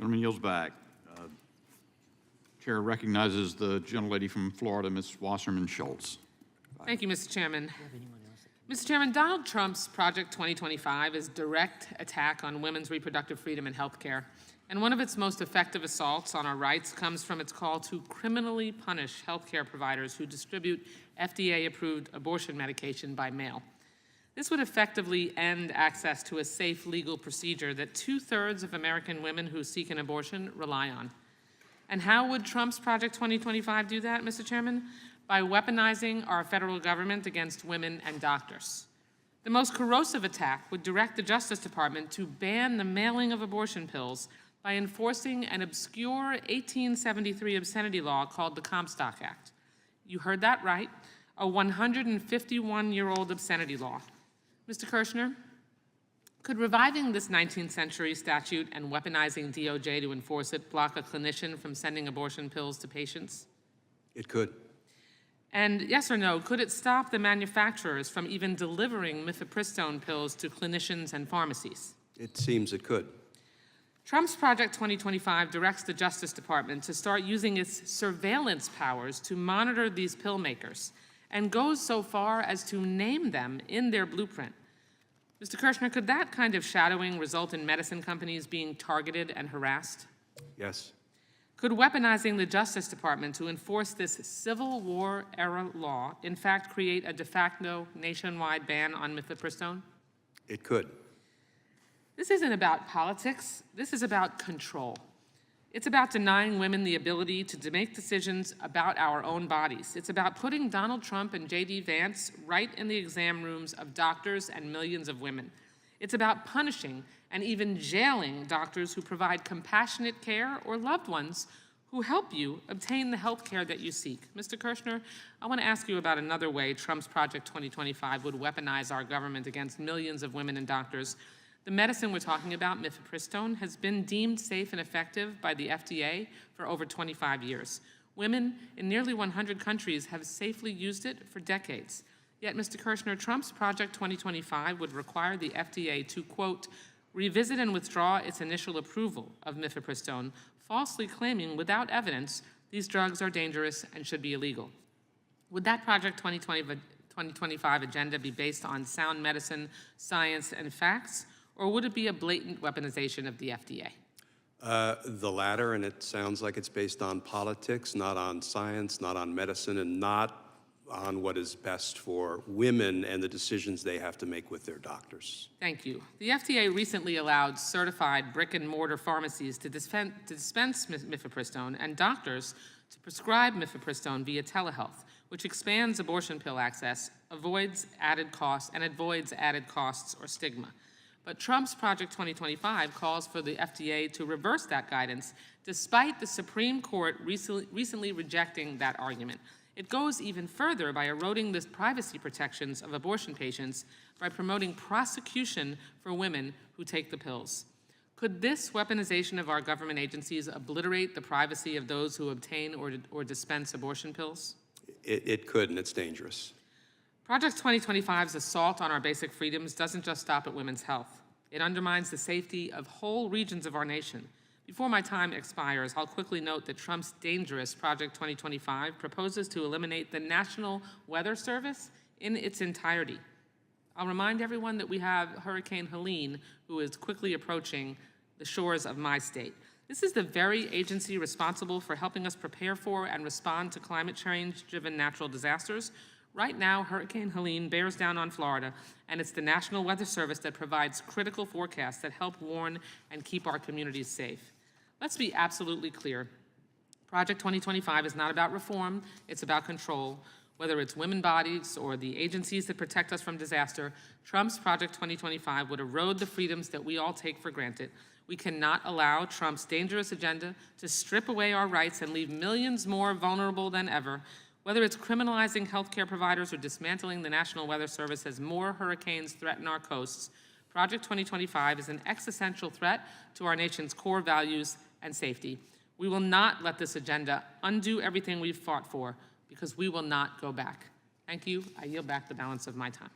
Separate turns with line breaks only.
Gentleman yields back. Chair recognizes the gentlelady from Florida, Ms. Wasserman Schultz.
Thank you, Mr. Chairman. Mr. Chairman, Donald Trump's Project 2025 is direct attack on women's reproductive freedom and health care. And one of its most effective assaults on our rights comes from its call to criminally punish healthcare providers who distribute FDA-approved abortion medication by mail. This would effectively end access to a safe legal procedure that 2/3 of American women who seek an abortion rely on. And how would Trump's Project 2025 do that, Mr. Chairman? By weaponizing our federal government against women and doctors. The most corrosive attack would direct the Justice Department to ban the mailing of abortion pills by enforcing an obscure 1873 obscenity law called the Comstock Act. You heard that right, a 151-year-old obscenity law. Mr. Kirshner, could reviving this 19th century statute and weaponizing DOJ to enforce it block a clinician from sending abortion pills to patients?
It could.
And yes or no, could it stop the manufacturers from even delivering mifepristone pills to clinicians and pharmacies?
It seems it could.
Trump's Project 2025 directs the Justice Department to start using its surveillance powers to monitor these pill makers and goes so far as to name them in their blueprint. Mr. Kirshner, could that kind of shadowing result in medicine companies being targeted and harassed?
Yes.
Could weaponizing the Justice Department to enforce this Civil War-era law in fact create a de facto nationwide ban on mifepristone?
It could.
This isn't about politics. This is about control. It's about denying women the ability to make decisions about our own bodies. It's about putting Donald Trump and J.D. Vance right in the exam rooms of doctors and millions of women. It's about punishing and even jailing doctors who provide compassionate care or loved ones who help you obtain the health care that you seek. Mr. Kirshner, I want to ask you about another way Trump's Project 2025 would weaponize our government against millions of women and doctors. The medicine we're talking about, mifepristone, has been deemed safe and effective by the FDA for over 25 years. Women in nearly 100 countries have safely used it for decades. Yet, Mr. Kirshner, Trump's Project 2025 would require the FDA to, quote, revisit and withdraw its initial approval of mifepristone, falsely claiming without evidence these drugs are dangerous and should be illegal. Would that Project 2025 agenda be based on sound medicine, science, and facts, or would it be a blatant weaponization of the FDA?
The latter, and it sounds like it's based on politics, not on science, not on medicine, and not on what is best for women and the decisions they have to make with their doctors.
Thank you. The FDA recently allowed certified brick-and-mortar pharmacies to dispense mifepristone and doctors to prescribe mifepristone via telehealth, which expands abortion pill access, avoids added costs or stigma. But Trump's Project 2025 calls for the FDA to reverse that guidance, despite the Supreme Court recently rejecting that argument. It goes even further by eroding the privacy protections of abortion patients by promoting prosecution for women who take the pills. Could this weaponization of our government agencies obliterate the privacy of those who obtain or dispense abortion pills?
It could, and it's dangerous.
Project 2025's assault on our basic freedoms doesn't just stop at women's health. It undermines the safety of whole regions of our nation. Before my time expires, I'll quickly note that Trump's dangerous Project 2025 proposes to eliminate the National Weather Service in its entirety. I'll remind everyone that we have Hurricane Helene, who is quickly approaching the shores of my state. This is the very agency responsible for helping us prepare for and respond to climate change-driven natural disasters. Right now, Hurricane Helene bears down on Florida, and it's the National Weather Service that provides critical forecasts that help warn and keep our communities safe. Let's be absolutely clear. Project 2025 is not about reform, it's about control. Whether it's women's bodies or the agencies that protect us from disaster, Trump's Project 2025 would erode the freedoms that we all take for granted. We cannot allow Trump's dangerous agenda to strip away our rights and leave millions more vulnerable than ever. Whether it's criminalizing healthcare providers or dismantling the National Weather Service as more hurricanes threaten our coasts, Project 2025 is an existential threat to our nation's core values and safety. We will not let this agenda undo everything we've fought for, because we will not go back. Thank you. I yield back the balance of my time.